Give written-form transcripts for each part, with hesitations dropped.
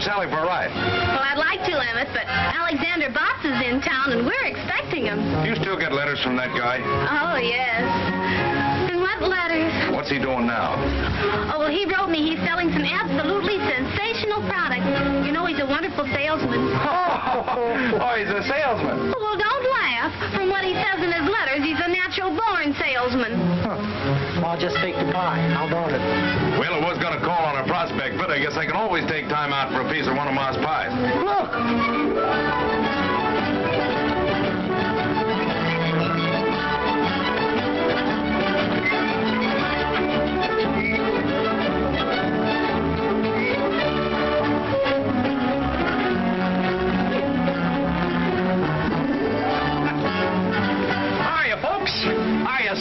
Sally for a ride? Well, I'd like to, Emmett, but Alexander Botts is in town, and we're expecting him. You still get letters from that guy? Oh, yes. And what letters? What's he doing now? Oh, well, he wrote me he's selling some absolutely sensational products. You know, he's a wonderful salesman. Oh, he's a salesman. Well, don't laugh. From what he says in his letters, he's a natural-born salesman. I'll just take the pie. How about it? Well, I was going to call on a prospect, but I guess I can always take time out for a piece of one of Ma's pies. Look!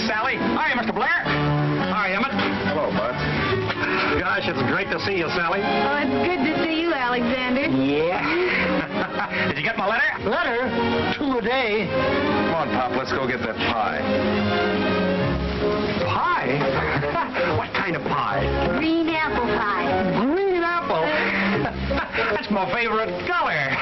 Sally. Hi, Mr. Blair. Hi, Emmett. Hello, Bud. Gosh, it's great to see you, Sally. Oh, it's good to see you, Alexander. Yeah. Did you get my letter? Letter? 2 a day. Come on, Pop, let's go get that pie. Pie? What kind of pie? Green apple pie. Green apple. That's my favorite color.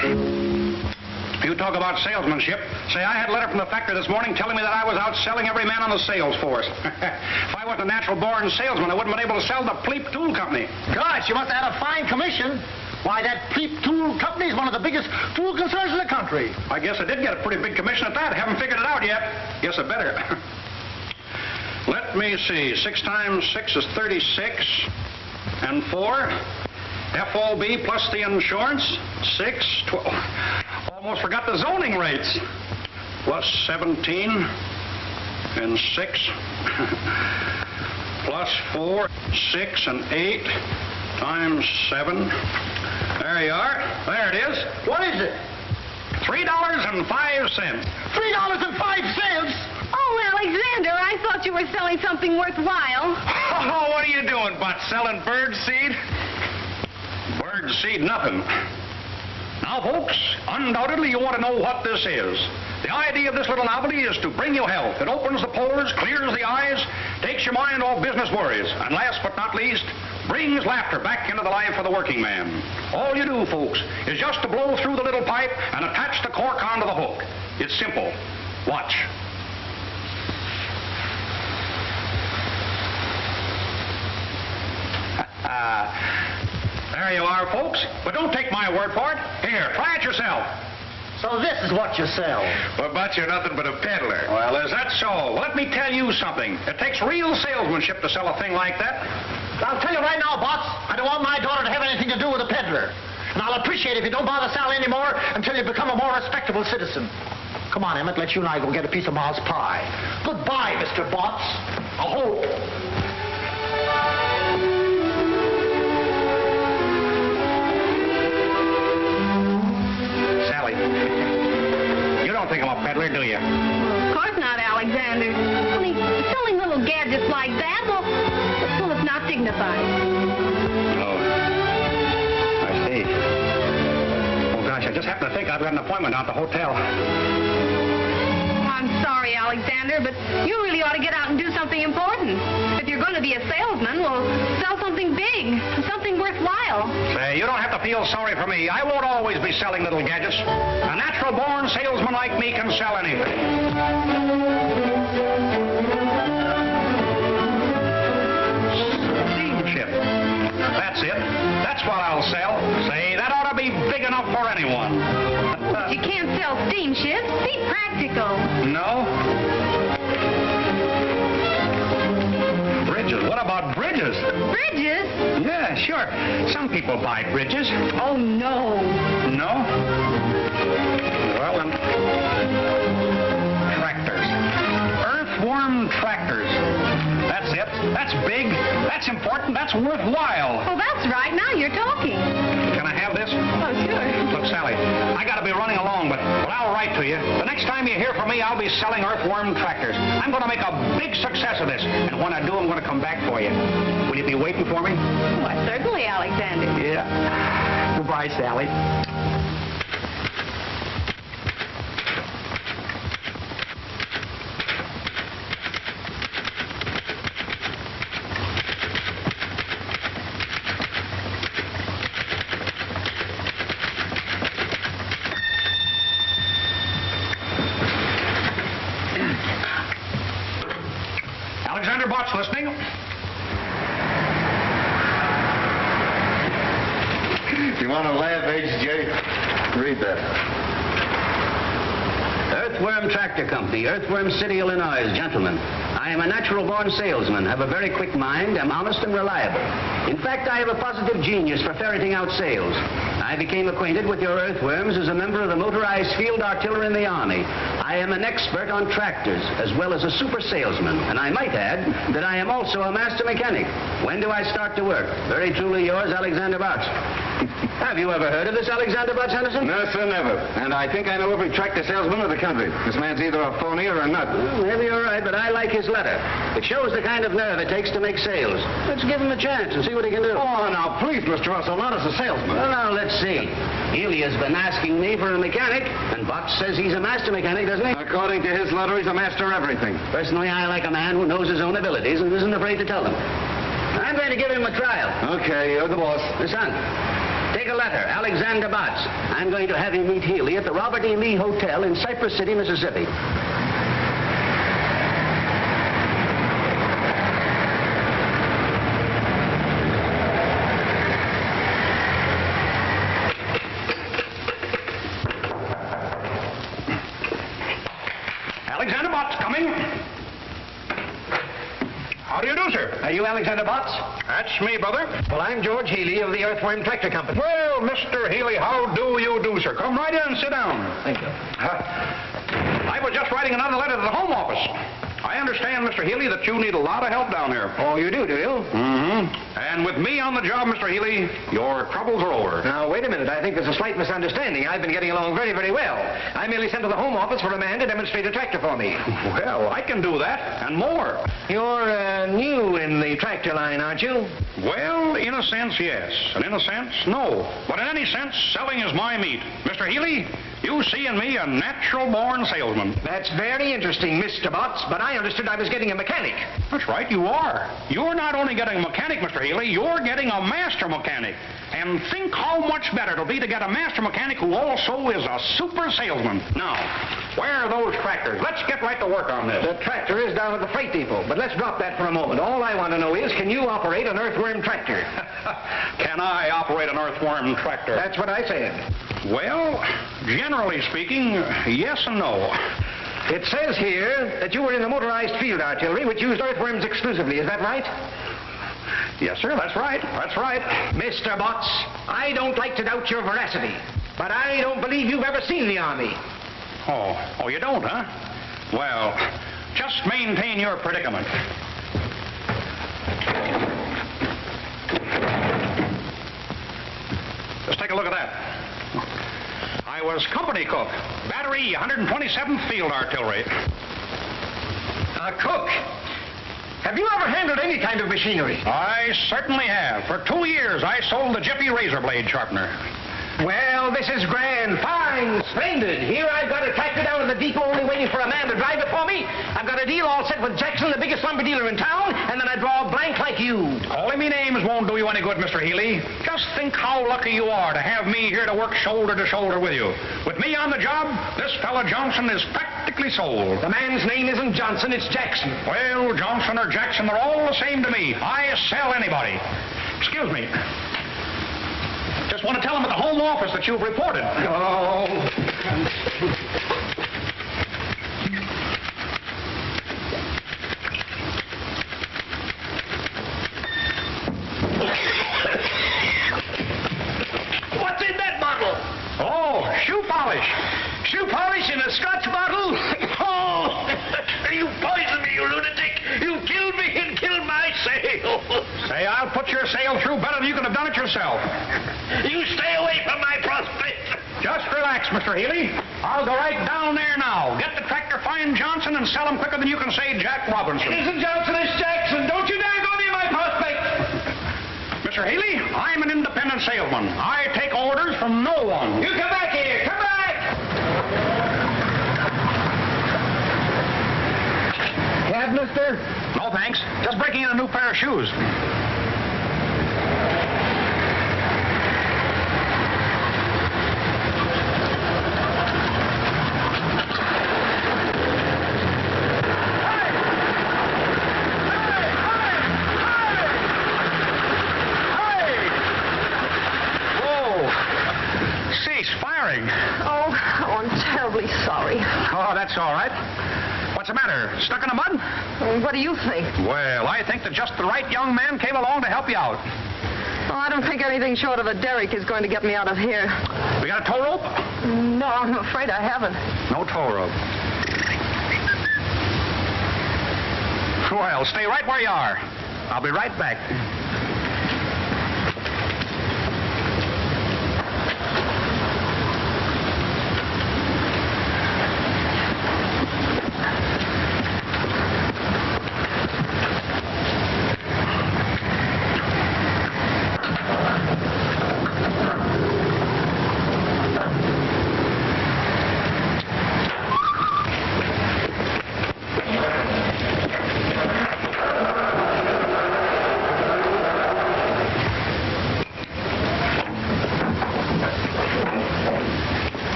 You talk about salesmanship. Say, I had a letter from the factory this morning telling me that I was out selling every man on the sales force. If I wasn't a natural-born salesman, I wouldn't have been able to sell the Pleep Tool Company. Gosh, you must have had a fine commission. Why, that Pleep Tool Company is one of the biggest tool concerns in the country. I guess I did get a pretty big commission at that. Haven't figured it out yet. Guess I better. Let me see. 6 times 6 is 36. And 4. FOB plus the insurance. 6, 12. Almost forgot the zoning rates. Plus 17 and 6 plus 4, 6 and 8 times 7. There you are. There it is. What is it? $3.05. $3.05? Oh, Alexander, I thought you were selling something worthwhile. Oh, what are you doing, Bud? Selling bird seed? Bird seed, nothing. Now, folks, undoubtedly you want to know what this is. The idea of this little novelty is to bring you health. It opens the pores, clears the eyes, takes your mind off business worries, and last but not least, brings laughter back into the life of the working man. All you do, folks, is just to blow through the little pipe and attach the cork onto the hook. It's simple. Watch. There you are, folks. But don't take my word for it. Here, try it yourself. So this is what you sell. Well, Bud, you're nothing but a peddler. Well, is that so? Let me tell you something. It takes real salesmanship to sell a thing like that. I'll tell you right now, boss, I don't want my daughter to have anything to do with a peddler. And I'll appreciate it if you don't bother Sally anymore until you become a more respectable citizen. Come on, Emmett, let you and I go get a piece of Ma's pie. Goodbye, Mr. Botts. I hope. Sally, you don't think I'm a peddler, do you? Of course not, Alexander. Only selling little gadgets like that, well, it's not dignified. Oh, I see. Oh, gosh, I just happened to think I've got an appointment out at the hotel. I'm sorry, Alexander, but you really ought to get out and do something important. If you're going to be a salesman, well, sell something big, something worthwhile. Say, you don't have to feel sorry for me. I won't always be selling little gadgets. A natural-born salesman like me can sell anything. Steamship. That's it. That's what I'll sell. Say, that ought to be big enough for anyone. You can't sell steamships. Be practical. No? Bridges. What about bridges? Bridges? Yeah, sure. Some people buy bridges. Oh, no. No? Well, then... Tractors. Earthworm tractors. That's it. That's big. That's important. That's worthwhile. Oh, that's right. Now you're talking. Can I have this? Oh, sure. Look, Sally, I got to be running along, but I'll write to you. The next time you hear from me, I'll be selling earthworm tractors. I'm going to make a big success of this, and when I do, I'm going to come back for you. Will you be waiting for me? Why, certainly, Alexander. Yeah. Goodbye, Sally. Alexander Botts listening. You want to laugh, H.J.? Read that. Earthworm Tractor Company, Earthworm City, Illinois. Gentlemen, I am a natural-born salesman, have a very quick mind, am honest and reliable. In fact, I have a positive genius for ferreting out sales. I became acquainted with your earthworms as a member of the motorized field artillery in the Army. I am an expert on tractors, as well as a super salesman, and I might add that I am also a master mechanic. When do I start to work? Very truly yours, Alexander Botts. Have you ever heard of this Alexander Botts, Henderson? No, sir, never. And I think I know every tractor salesman of the country. This man's either a phony or a nut. Well, maybe you're right, but I like his letter. It shows the kind of nerve it takes to make sales. Let's give him a chance and see what he can do. Oh, now, please, Mr. Russell, not as a salesman. Well, now, let's see. Healy has been asking me for a mechanic, and Botts says he's a master mechanic, doesn't he? According to his letter, he's a master of everything. Personally, I like a man who knows his own abilities and isn't afraid to tell them. I'm going to give him a trial. Okay, you're the boss. Son, take a letter, Alexander Botts. I'm going to have him meet Healy at the Robert E. Lee Hotel in Cypress City, Mississippi. Alexander Botts coming. How do you do, sir? Are you Alexander Botts? That's me, brother. Well, I'm George Healy of the Earthworm Tractor Company. Well, Mr. Healy, how do you do, sir? Come right in and sit down. Thank you. I was just writing another letter to the Home Office. I understand, Mr. Healy, that you need a lot of help down here. Oh, you do you? Mm-hmm. And with me on the job, Mr. Healy, your troubles are over. Now, wait a minute. I think there's a slight misunderstanding. I've been getting along very, very well. I merely sent to the Home Office for a man to demonstrate a tractor for me. Well, I can do that, and more. You're new in the tractor line, aren't you? Well, in a sense, yes. And in a sense, no. But in any sense, selling is my meat. Mr. Healy, you see in me a natural-born salesman. That's very interesting, Mr. Botts, but I understood I was getting a mechanic. That's right, you are. You're not only getting a mechanic, Mr. Healy, you're getting a master mechanic. And think how much better it'll be to get a master mechanic who also is a super salesman. Now, where are those tractors? Let's get right to work on this. The tractor is down at the freight depot, but let's drop that for a moment. All I want to know is, can you operate an earthworm tractor? Can I operate an earthworm tractor? That's what I said. Well, generally speaking, yes and no. It says here that you were in the motorized field artillery, which used earthworms exclusively. Is that right? Yes, sir, that's right. That's right. Mr. Botts, I don't like to doubt your veracity, but I don't believe you've ever seen the Army. Oh, you don't, huh? Well, just maintain your predicament. Just take a look at that. I was company cook, battery 127th Field Artillery. A cook? Have you ever handled any kind of machinery? I certainly have. For 2 years, I sold the Jiffy razor blade sharpener. Well, this is grand, fine, splendid. Here I've got a tractor down at the depot only waiting for a man to drive it for me. I've got a deal all set with Jackson, the biggest lumber dealer in town, and then I draw a blank like you. Calling me names won't do you any good, Mr. Healy. Just think how lucky you are to have me here to work shoulder to shoulder with you. With me on the job, this fella Johnson is practically sold. The man's name isn't Johnson, it's Jackson. Well, Johnson or Jackson, they're all the same to me. I sell anybody. Excuse me. Just want to tell them at the Home Office that you've reported. Oh. What's in that bottle? Oh, shoe polish. Shoe polish in a Scotch bottle? Oh! You poisoned me, you lunatic! You killed me and killed my sale! Say, I'll put your sale through better than you could have done it yourself. You stay away from my prospect! Just relax, Mr. Healy. I'll go right down there now. Get the tractor, find Johnson, and sell him quicker than you can say Jack Robinson. It isn't Johnson, it's Jackson. Don't you dare go near my prospect! Mr. Healy, I'm an independent salesman. I take orders from no one. You come back here! Come back! Cab, mister? No, thanks. Just breaking in a new pair of shoes. the matter? Stuck in the mud? What do you think? Well, I think that just the right young man came along to help you out. Oh, I don't think anything short of a derrick is going to get me out of here. We got a tow rope? No, I'm afraid I haven't. No tow rope. Well, stay right where you are. I'll be right back.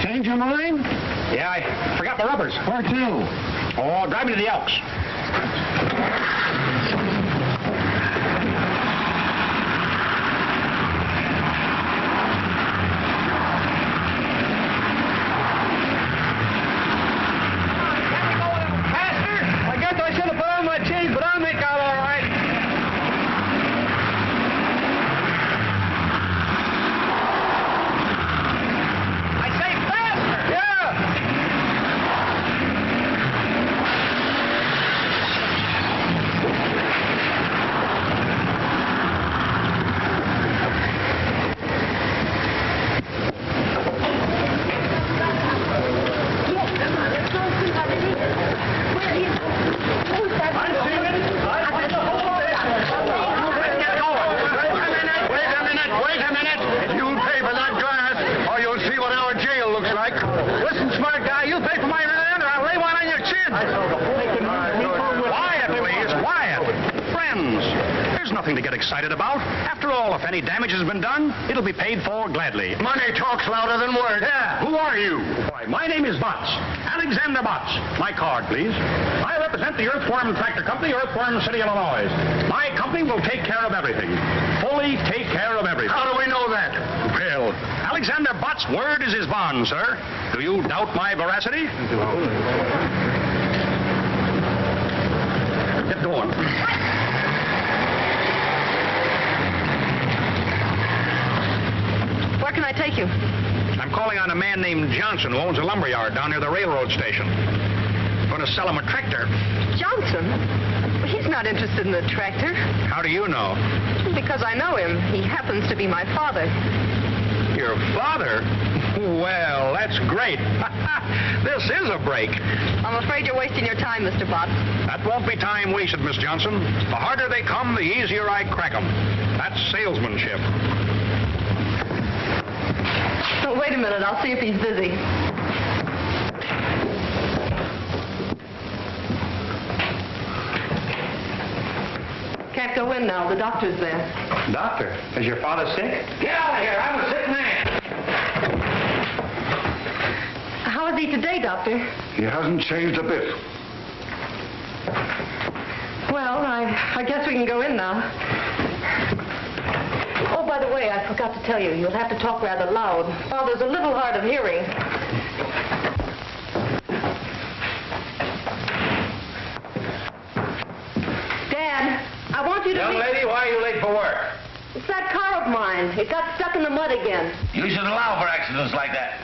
Change your mind? Yeah, I forgot my rubbers. Where to? Oh, drive me to the Elks. Faster? I guess I should have put on my chains, but I'll make out all right. To get excited about. After all, if any damage has been done, it'll be paid for gladly. Money talks louder than words. Yeah. Who are you? Why, my name is Botts. Alexander Botts. My card, please. I represent the Earthworm Tractor Company, Earthworm City, Illinois. My company will take care of everything. Fully take care of everything. How do we know that? Well, Alexander Botts' word is his bond, sir. Do you doubt my veracity? Get going. Where can I take you? I'm calling on a man named Johnson who owns a lumber yard down near the railroad station. I'm going to sell him a tractor. Johnson? He's not interested in the tractor. How do you know? Because I know him. He happens to be my father. Your father? Well, that's great. This is a break. I'm afraid you're wasting your time, Mr. Botts. That won't be time wasted, Miss Johnson. The harder they come, the easier I crack them. That's salesmanship. Oh, wait a minute. I'll see if he's busy. Can't go in now. The doctor's there. Doctor, is your father sick? Get out of here. I'm a sick man. How is he today, Doctor? He hasn't changed a bit. Well, I guess we can go in now. Oh, by the way, I forgot to tell you, you'll have to talk rather loud. Father's a little hard of hearing. Dad, I want you to... Young lady, why are you late for work? It's that car of mine. It got stuck in the mud again. You should allow for accidents like that.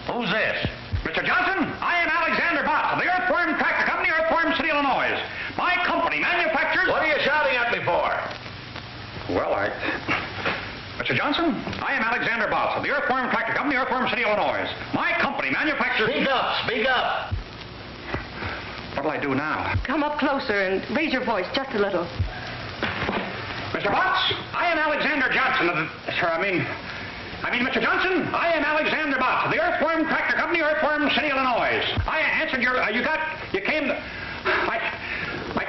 Who's this? Mr. Johnson, I am Alexander Botts of the Earthworm Tractor Company, Earthworm City, Illinois. My company manufactures... What are you shouting at me for? Well, Mr. Johnson, I am Alexander Botts of the Earthworm Tractor Company, Earthworm City, Illinois. My company manufactures... Speak up, speak up. What'll I do now? Come up closer and raise your voice just a little. Mr. Botts, I am Alexander Johnson of the... Mr. Johnson, I am Alexander Botts of the Earthworm Tractor Company, Earthworm City, Illinois. I answered your... I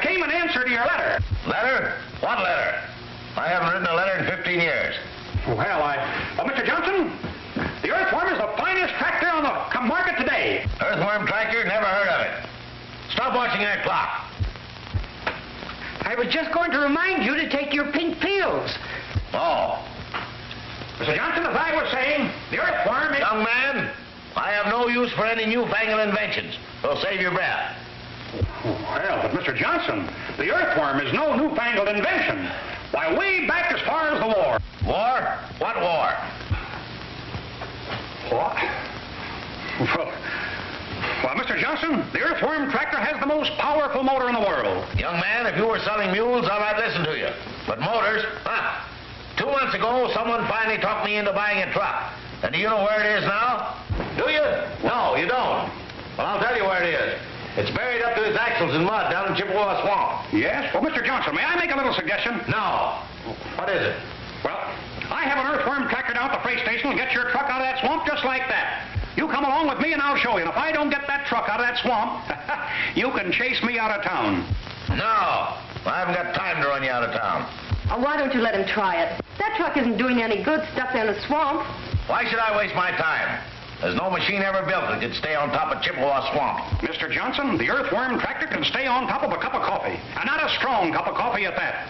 came in answer to your letter. Letter? What letter? I haven't written a letter in 15 years. Well, Mr. Johnson, the Earthworm is the finest tractor on the market today. Earthworm tractor? Never heard of it. Stop watching that clock. I was just going to remind you to take your pink pills. Oh. Mr. Johnson, as I was saying, the earthworm is... Young man, I have no use for any newfangled inventions. So save your breath. Well, but Mr. Johnson, the earthworm is no newfangled invention. Why, way back as far as the war. War? What war? What? Well, Mr. Johnson, the earthworm tractor has the most powerful motor in the world. Young man, if you were selling mules, I might listen to you. But motors, 2 months ago, someone finally talked me into buying a truck. And do you know where it is now? Do you? No, you don't. Well, I'll tell you where it is. It's buried up to its axles in mud down in Chippewa Swamp. Yes? Well, Mr. Johnson, may I make a little suggestion? No. What is it? Well, I have an earthworm tractor down at the freight station and get your truck out of that swamp just like that. You come along with me and I'll show you. And if I don't get that truck out of that swamp, you can chase me out of town. No. I haven't got time to run you out of town. Oh, why don't you let him try it? That truck isn't doing any good stuck there in the swamp. Why should I waste my time? There's no machine ever built that could stay on top of Chippewa Swamp. Mr. Johnson, the earthworm tractor can stay on top of a cup of coffee. And not a strong cup of coffee at that.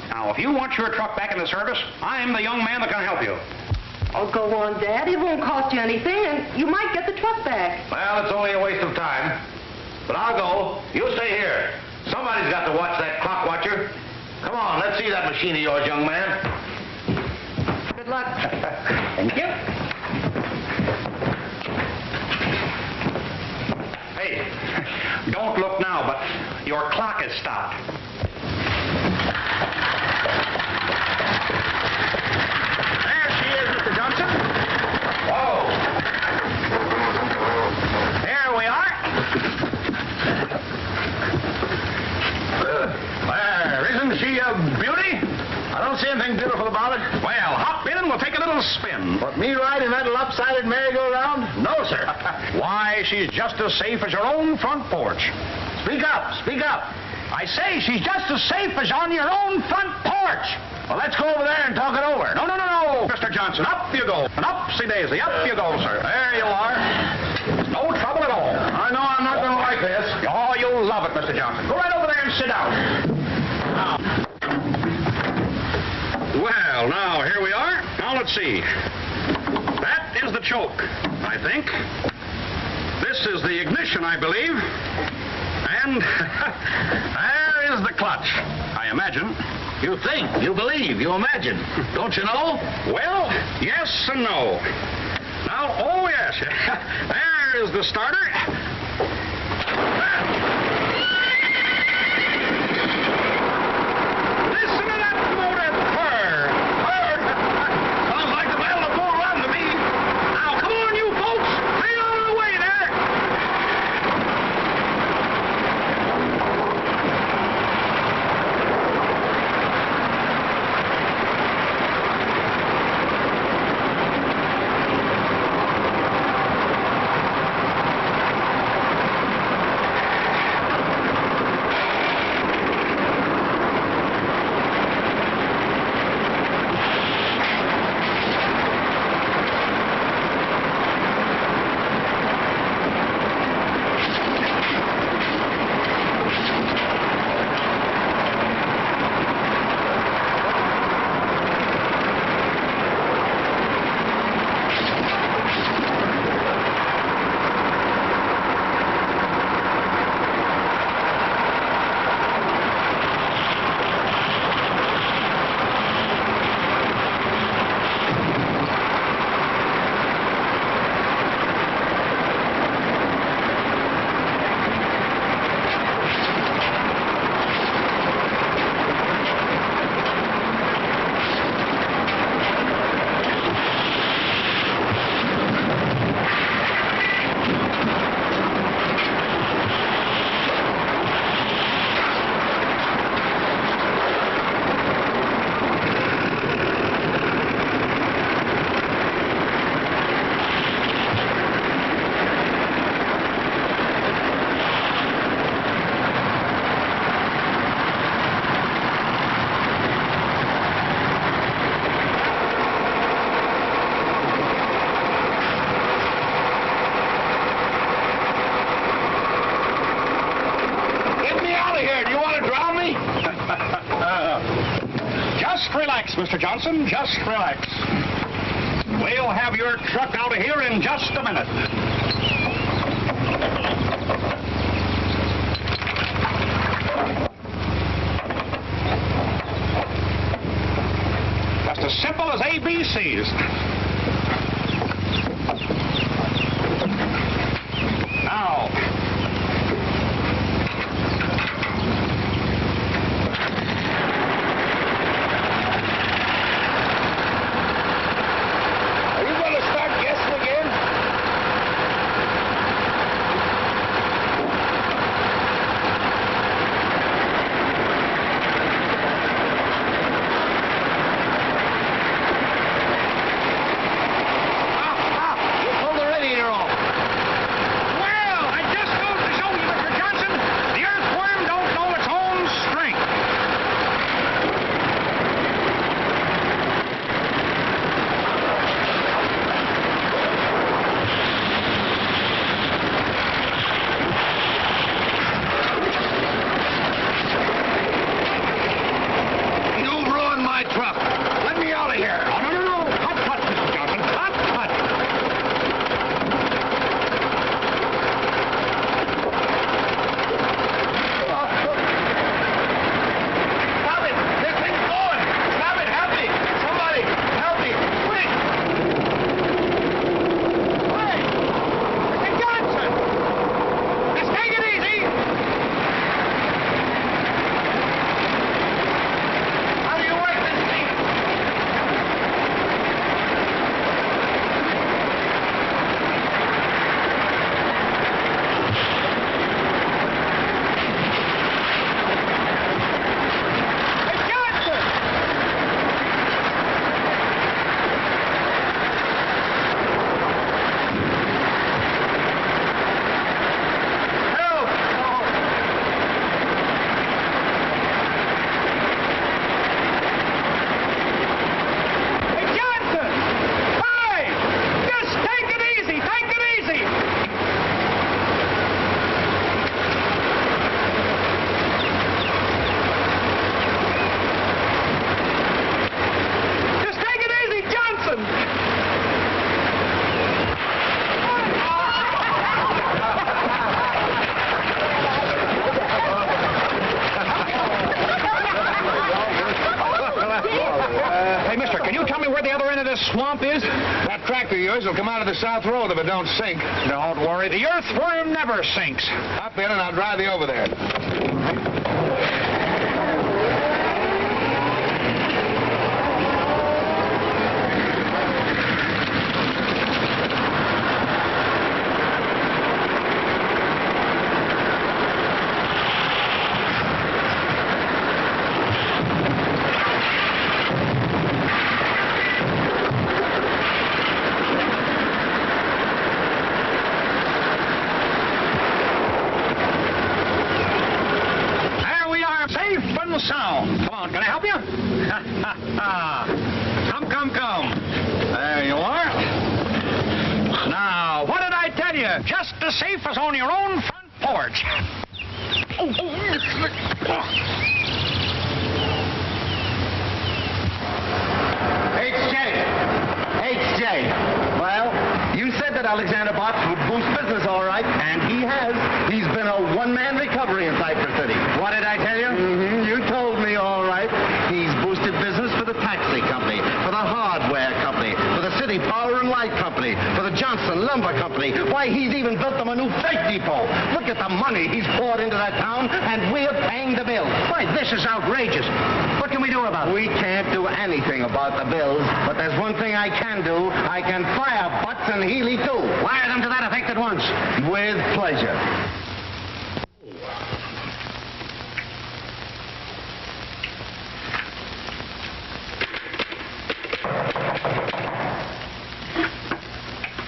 Now, if you want your truck back in the service, I'm the young man that can help you. Oh, go on, Dad. It won't cost you anything, and you might get the truck back. Well, it's only a waste of time. But I'll go. You stay here. Somebody's got to watch that clock watcher. Come on, let's see that machine of yours, young man. Good luck. Thank you. Hey, don't look now, but your clock is stopped. There she is, Mr. Johnson. Whoa. There we are. There, isn't she a beauty? I don't see anything beautiful about it. Well, hop in and we'll take a little spin. But me riding that lopsided merry-go-round? No, sir. Why, she's just as safe as your own front porch. Speak up, speak up. I say she's just as safe as on your own front porch. Well, let's go over there and talk it over. No, Mr. Johnson. Up you go. And upsy-daisy, up you go, sir. There you are. No trouble at all. I know I'm not going to like this. Oh, you'll love it, Mr. Johnson. Go right over there and sit down. Well, now, here we are. Now, let's see. That is the choke, I think. This is the ignition, I believe. And there is the clutch, I imagine. You think, you believe, you imagine. Don't you know? Well, yes and no. Now, oh, yes. There is the starter. Listen to that motor purr. Purr. Sounds like the battle of Bull Run to me. Now, come on, you folks. Sail on the way there. Mr. Johnson. Just relax. We'll have your truck out of here in just a minute. Just as simple as ABCs. Now. Are you going to start guessing again? You pulled the radiator off. Well, I just goes to show you, Mr. Johnson, the earthworm don't know its own strength. You've ruined my truck. Let me out of here. Oh, no. Cut, Mr. Johnson. Cut. Stop it! This thing's going! Stop it! Help me! Somebody! Help me! Quick! Hey! Mr. Johnson! Just take it easy. How do you work this thing? Hey, Johnson! Help! Hey, Johnson! Hey! Just take it easy. Take it easy. Just take it easy, Johnson. Hey, mister, can you tell me where the other end of this swamp is? That tractor of yours will come out of the south road if it don't sink. Don't worry. The earthworm never sinks. Hop in and I'll drive you over there. There we are, safe and sound. Come on, can I help you? Come. There you are. Now, what did I tell you? Just as safe as on your own front porch. H.J. Well, you said that Alexander Botts would boost business all right, and he has. He's been a one-man recovery in Cypress City. What did I tell you? You told me all right. He's boosted business for the taxi company, for the hardware company, for the city power and light company, for the Johnson Lumber Company. Why, he's even built them a new freight depot. Look at the money he's poured into that town, and we're paying the bills. Why, this is outrageous. What can we do about it? We can't do anything about the bills, but there's one thing I can do. I can fire Butts and Healy, too. Wire them to that effect at once. With pleasure.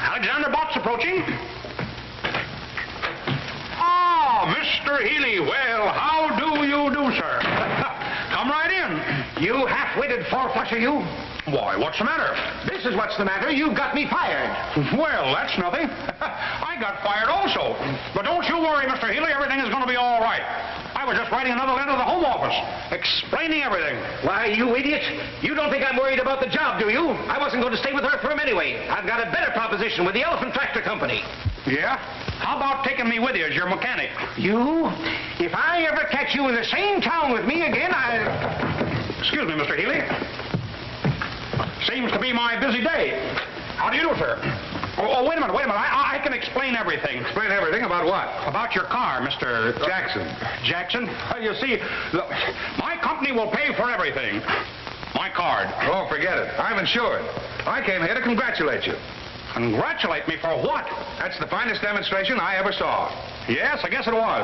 Alexander Botts approaching. Ah, Mr. Healy. Well, how do you do, sir? Come right in. You half-witted four-flusher, you. Why, what's the matter? This is what's the matter. You've got me fired. Well, that's nothing. I got fired also. But don't you worry, Mr. Healy. Everything is going to be all right. I was just writing another letter to the Home Office, explaining everything. Why, you idiot. You don't think I'm worried about the job, do you? I wasn't going to stay with Earthworm anyway. I've got a better proposition with the Elephant Tractor Company. Yeah? How about taking me with you as your mechanic? You? If I ever catch you in the same town with me again, Excuse me, Mr. Healy. Seems to be my busy day. How do you do, sir? Oh, wait a minute. I can explain everything. Explain everything about what? About your car, Mr. Jackson. Jackson? Well, you see, my company will pay for everything. My card. Oh, forget it. I'm insured. I came here to congratulate you. Congratulate me for what? That's the finest demonstration I ever saw. Yes, I guess it was.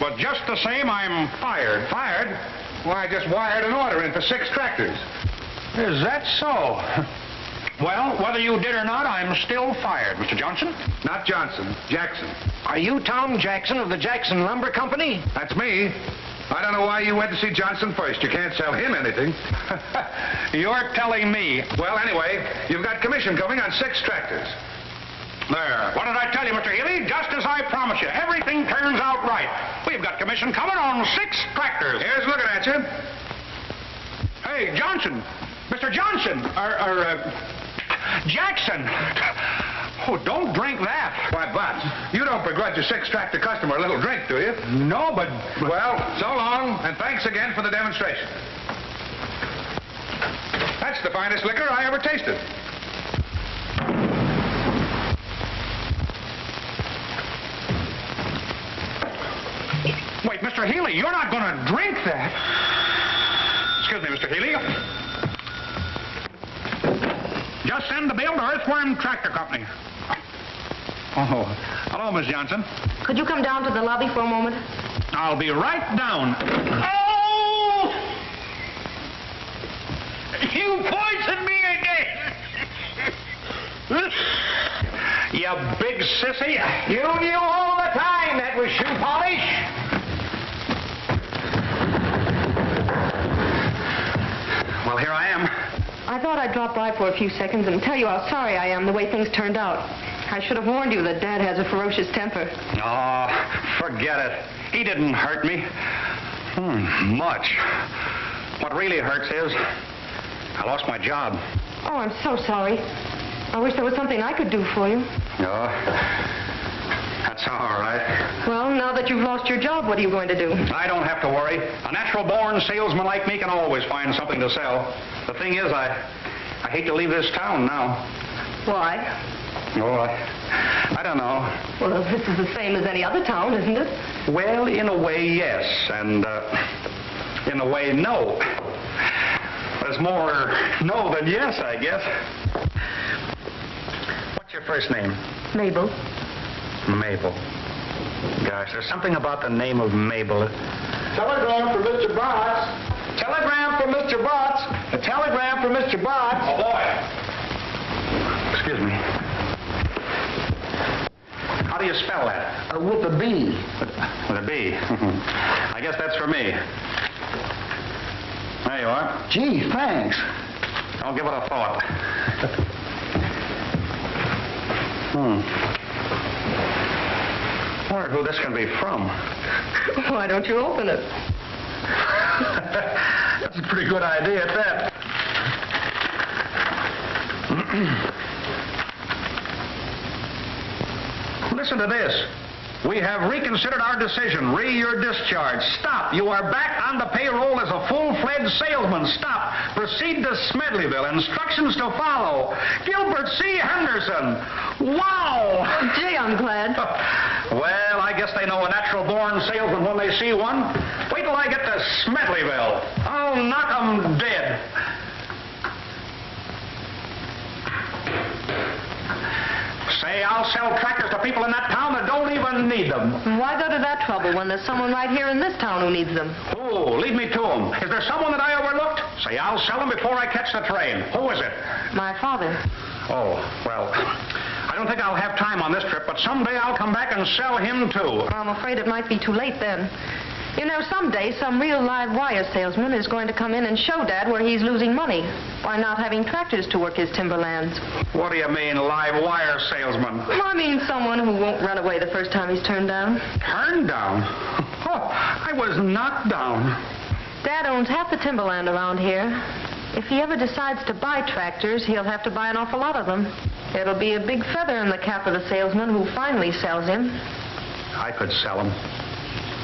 But just the same, I'm fired. Fired? Why, I just wired an order in for 6 tractors. Is that so? Well, whether you did or not, I'm still fired, Mr. Johnson. Not Johnson, Jackson. are you Tom Jackson of the Jackson Lumber Company? That's me. I don't know why you went to see Johnson first. You can't sell him anything. You're telling me. Well, anyway, you've got commission coming on 6 tractors. There. What did I tell you, Mr. Healy? Just as I promised you. Everything turns out right. We've got commission coming on 6 tractors. Here's looking at you. Hey, Johnson. Mr. Johnson. Jackson. Oh, don't drink that. Why, Butts, you don't begrudge a 6-tractor customer a little drink, do you? No, but... Well, so long, and thanks again for the demonstration. That's the finest liquor I ever tasted. Wait, Mr. Healy, you're not going to drink that. Excuse me, Mr. Healy. Just send the bill to Earthworm Tractor Company. Oh, hello, Miss Johnson. Could you come down to the lobby for a moment? I'll be right down. Oh! You poisoned me again! You big sissy. You knew all the time that was shoe polish. Well, here I am. I thought I'd drop by for a few seconds and tell you how sorry I am the way things turned out. I should have warned you that Dad has a ferocious temper. Oh, forget it. He didn't hurt me. Much. What really hurts is I lost my job. Oh, I'm so sorry. I wish there was something I could do for you. Oh, that's all right. Well, now that you've lost your job, what are you going to do? I don't have to worry. A natural-born salesman like me can always find something to sell. The thing is, I hate to leave this town now. Why? Oh, I don't know. Well, this is the same as any other town, isn't it? Well, in a way, yes, and in a way, no. There's more no than yes, I guess. What's your first name? Mabel. Mabel. Gosh, there's something about the name of Mabel. Telegram for Mr. Botts. Telegram for Mr. Botts. A telegram for Mr. Botts. Oh, boy. Excuse me. How do you spell that? With a B. With a B. I guess that's for me. There you are. Gee, thanks. Don't give it a thought. Wonder who this can be from. Why don't you open it? That's a pretty good idea at that. Listen to this. We have reconsidered our decision. You're discharged. Stop. You are back on the payroll as a full-fledged salesman. Stop. Proceed to Smedleyville. Instructions to follow. Gilbert C. Henderson. Wow! Oh, gee, I'm glad. Well, I guess they know a natural-born salesman when they see one. Wait till I get to Smedleyville. I'll knock 'em dead. Say, I'll sell tractors to people in that town that don't even need them. Why go to that trouble when there's someone right here in this town who needs them? Oh, lead me to them. Is there someone that I overlooked? Say, I'll sell them before I catch the train. Who is it? My father. Oh, well, I don't think I'll have time on this trip, but someday I'll come back and sell him, too. I'm afraid it might be too late then. You know, someday some real live wire salesman is going to come in and show Dad where he's losing money by not having tractors to work his timberlands. What do you mean, live wire salesman? Well, I mean someone who won't run away the first time he's turned down. Turned down? Oh, I was knocked down. Dad owns half the timberland around here. If he ever decides to buy tractors, he'll have to buy an awful lot of them. It'll be a big feather in the cap of the salesman who finally sells him. I could sell them.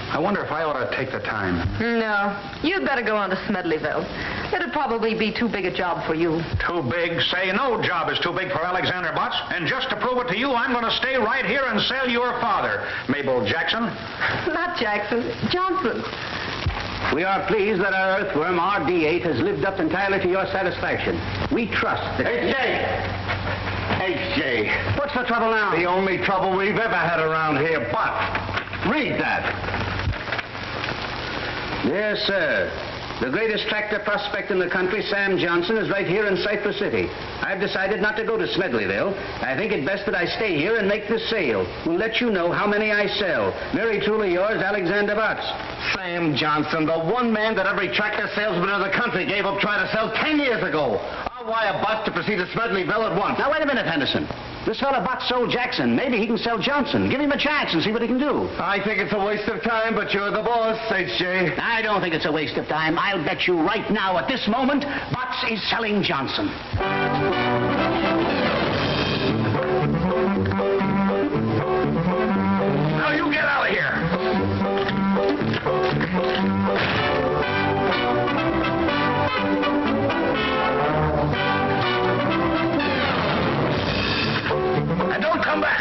I wonder if I ought to take the time. No, you'd better go on to Smedleyville. It'd probably be too big a job for you. Too big? Say no job is too big for Alexander Butts. And just to prove it to you, I'm going to stay right here and sell your father, Mabel Jackson. Not Jackson, Johnson. We are pleased that our Earthworm, RD8, has lived up entirely to your satisfaction. We trust that... H.J. What's the trouble now? The only trouble we've ever had around here, but read that. Yes, sir. The greatest tractor prospect in the country, Sam Johnson, is right here in Cypress City. I've decided not to go to Smedleyville. I think it best that I stay here and make this sale. We'll let you know how many I sell. Very truly yours, Alexander Butts. Sam Johnson, the one man that every tractor salesman in the country gave up trying to sell 10 years ago. I'll wire Butts to proceed to Smedleyville at once. Now, wait a minute, Henderson. This fella Butts sold Jackson. Maybe he can sell Johnson. Give him a chance and see what he can do. I think it's a waste of time, but you're the boss, H.J. I don't think it's a waste of time. I'll bet you right now, at this moment, Butts is selling Johnson. Now, you get out of here. And don't come back.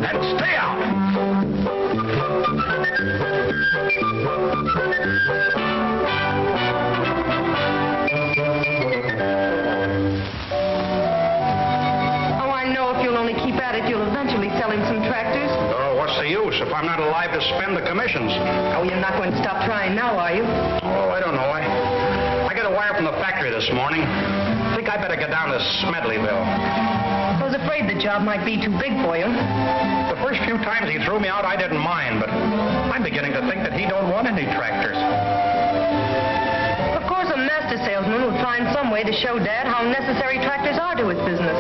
And stay out. You'll eventually sell him some tractors. Oh, what's the use if I'm not alive to spend the commissions? Oh, you're not going to stop trying now, are you? Oh, I don't know. I got a wire from the factory this morning. I think I better get down to Smedleyville. I was afraid the job might be too big for you. The first few times he threw me out, I didn't mind, but I'm beginning to think that he don't want any tractors. Of course, a master salesman would find some way to show Dad how necessary tractors are to his business.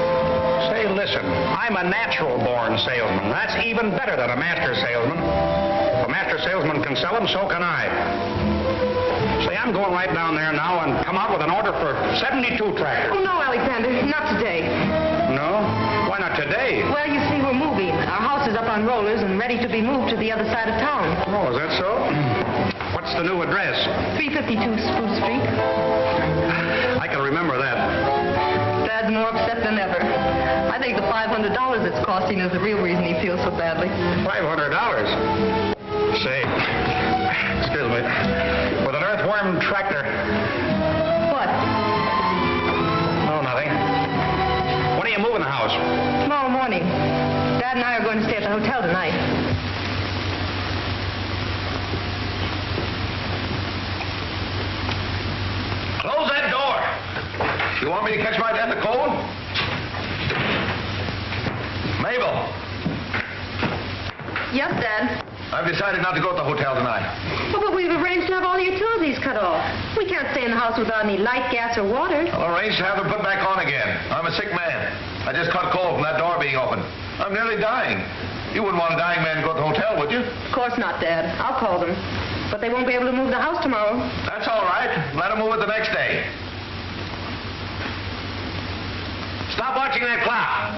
Say, listen, I'm a natural-born salesman. That's even better than a master salesman. If a master salesman can sell them, so can I. Say, I'm going right down there now and come out with an order for 72 tractors. Oh, no, Alexander, not today. No? Why not today? Well, you see, we're moving. Our house is up on rollers and ready to be moved to the other side of town. Oh, is that so? What's the new address? 352 Spruce Street. I can remember that. Dad's more upset than ever. I think the $500 it's costing is the real reason he feels so badly. $500? Say, excuse me, with an Earthworm tractor. What? Oh, nothing. When are you moving the house? Tomorrow morning. Dad and I are going to stay at the hotel tonight. Close that door. You want me to catch my death of cold? Mabel. Yes, Dad. I've decided not to go to the hotel tonight. Oh, but we've arranged to have all the utilities cut off. We can't stay in the house without any light, gas, or water. I'll arrange to have them put back on again. I'm a sick man. I just caught cold from that door being open. I'm nearly dying. You wouldn't want a dying man to go to the hotel, would you? Of course not, Dad. I'll call them. But they won't be able to move the house tomorrow. That's all right. Let them move it the next day. Stop watching that clock.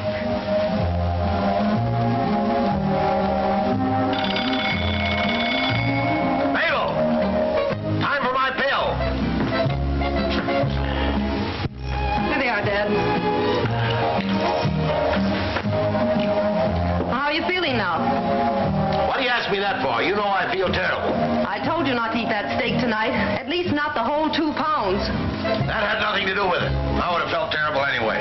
Mabel! Time for my pill. Here they are, Dad. How are you feeling now? What do you ask me that for? You know I feel terrible. I told you not to eat that steak tonight. At least not the whole 2 pounds. That had nothing to do with it. I would have felt terrible anyway.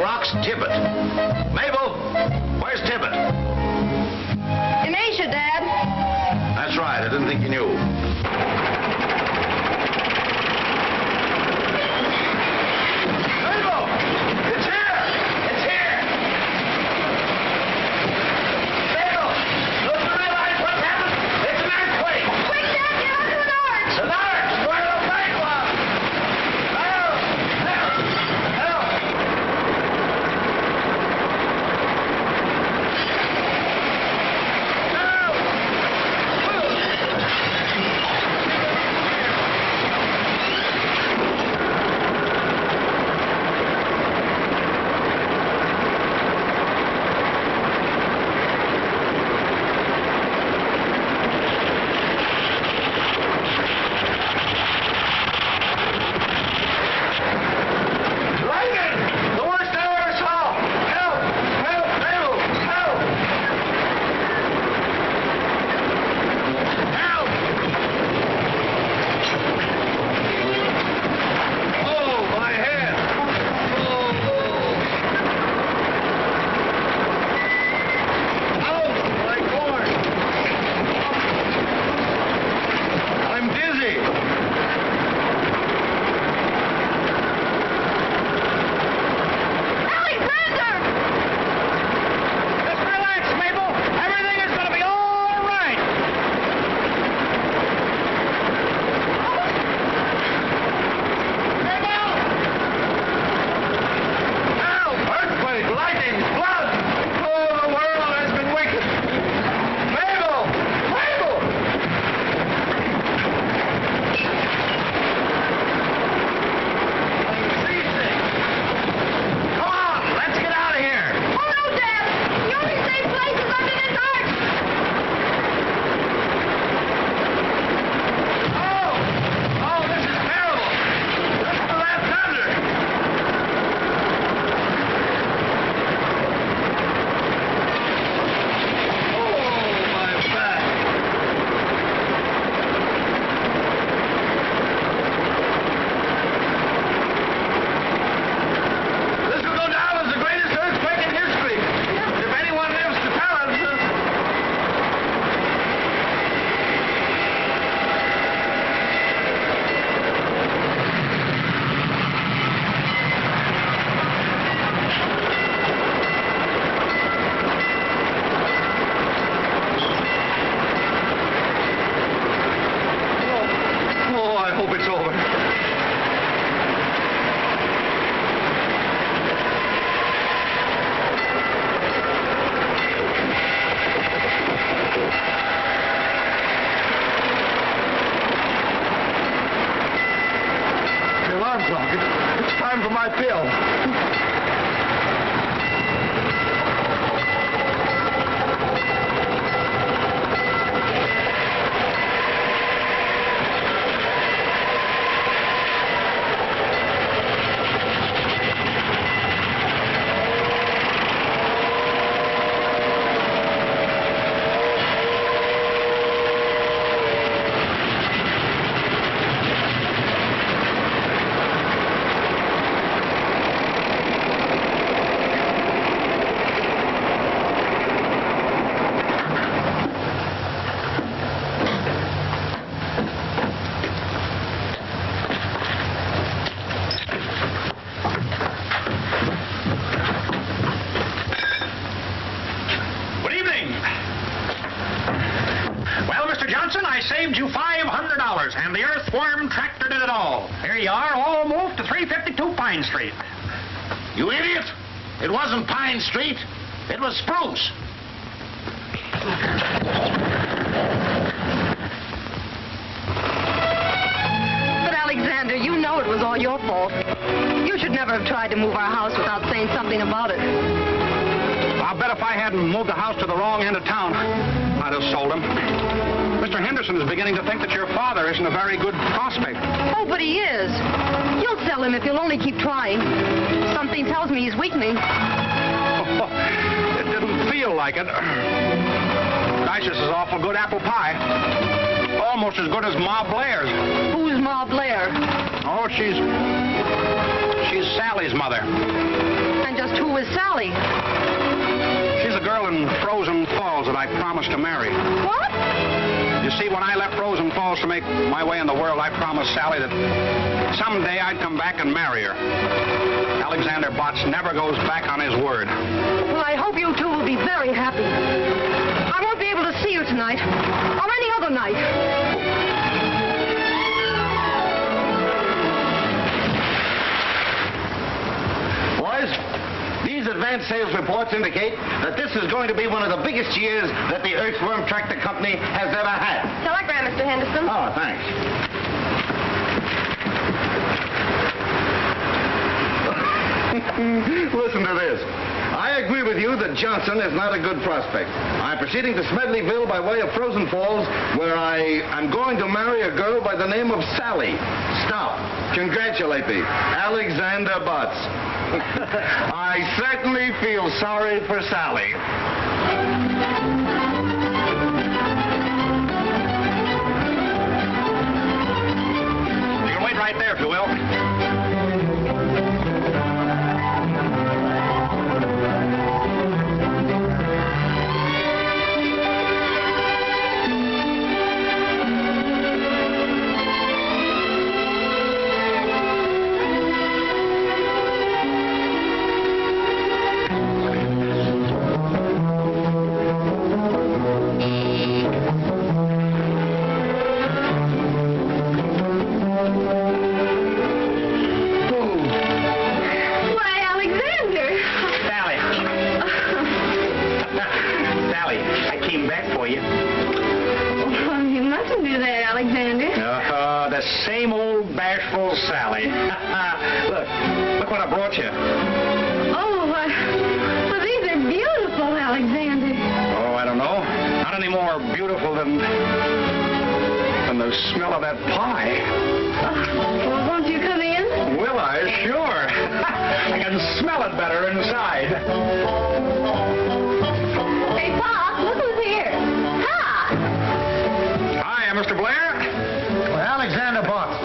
rocks Tibbet. Mabel, where's Tibbet? In Asia, Dad. That's right. I didn't think you knew. Mabel! It's here! It's here! Mabel! Don't you realize what's happened? It's an earthquake! Quick, Dad, get onto an arch. An arch! Where the bank was! Help! Help! Help! Lightning! The worst I ever saw! Help! Help! Mabel! Help! Help! Oh, my head! Oh, my corn! I'm dizzy! Alexander! Just relax, Mabel. Everything is going to be all right. Mabel! Help! Earthquake! Lightning! Flood! Oh, the world has been wicked! Mabel! Mabel! I'm freezing! Come on! Let's get out of here! Oh, no, Dad. The only safe place is under this arch. Oh! Oh, this is terrible! Listen to that thunder! Oh, my back! This will go down as the greatest earthquake in history. If anyone lives to tell us. Oh, I hope it's over. The alarm clock. It's time for my pill. Good evening. Well, Mr. Johnson, I saved you $500, and the Earthworm tractor did it all. Here you are, all moved to 352 Pine Street. You idiot! It wasn't Pine Street. It was Spruce. But, Alexander, you know it was all your fault. You should never have tried to move our house without saying something about it. I'll bet if I hadn't moved the house to the wrong end of town, I'd have sold him. Mr. Henderson is beginning to think that your father isn't a very good prospect. Oh, but he is. You'll sell him if you'll only keep trying. Something tells me he's weakening. It didn't feel like it. Gosh, this is awful good apple pie. Almost as good as Ma Blair's. Who's Ma Blair? Oh, she's Sally's mother. And just who was Sally. She's a girl in Frozen Falls that I promised to marry. What? You see, when I left Frozen Falls to make my way in the world, I promised Sally that someday I'd come back and marry her. Alexander Botts never goes back on his word. Well, I hope you two will be very happy. I won't be able to see you tonight, or any other night. Boys, these advance sales reports indicate that this is going to be one of the biggest years that the Earthworm Tractor Company has ever had. Telegram, Mr. Henderson. Oh, thanks. Listen to this. I agree with you that Johnson is not a good prospect. I'm proceeding to Smedleyville by way of Frozen Falls, where I'm going to marry a girl by the name of Sally. Stop. Congratulate me. Alexander Botts. I certainly feel sorry for Sally. You can wait right there, if you will. Same old bashful Sally. Look what I brought you. Oh, well, these are beautiful, Alexander. Oh, I don't know. Not any more beautiful than the smell of that pie. Well, won't you come in? Will I? Sure. I can smell it better inside. Hey, Pop, look who's here. Hi. Hi, Mr. Blair. Alexander Botts,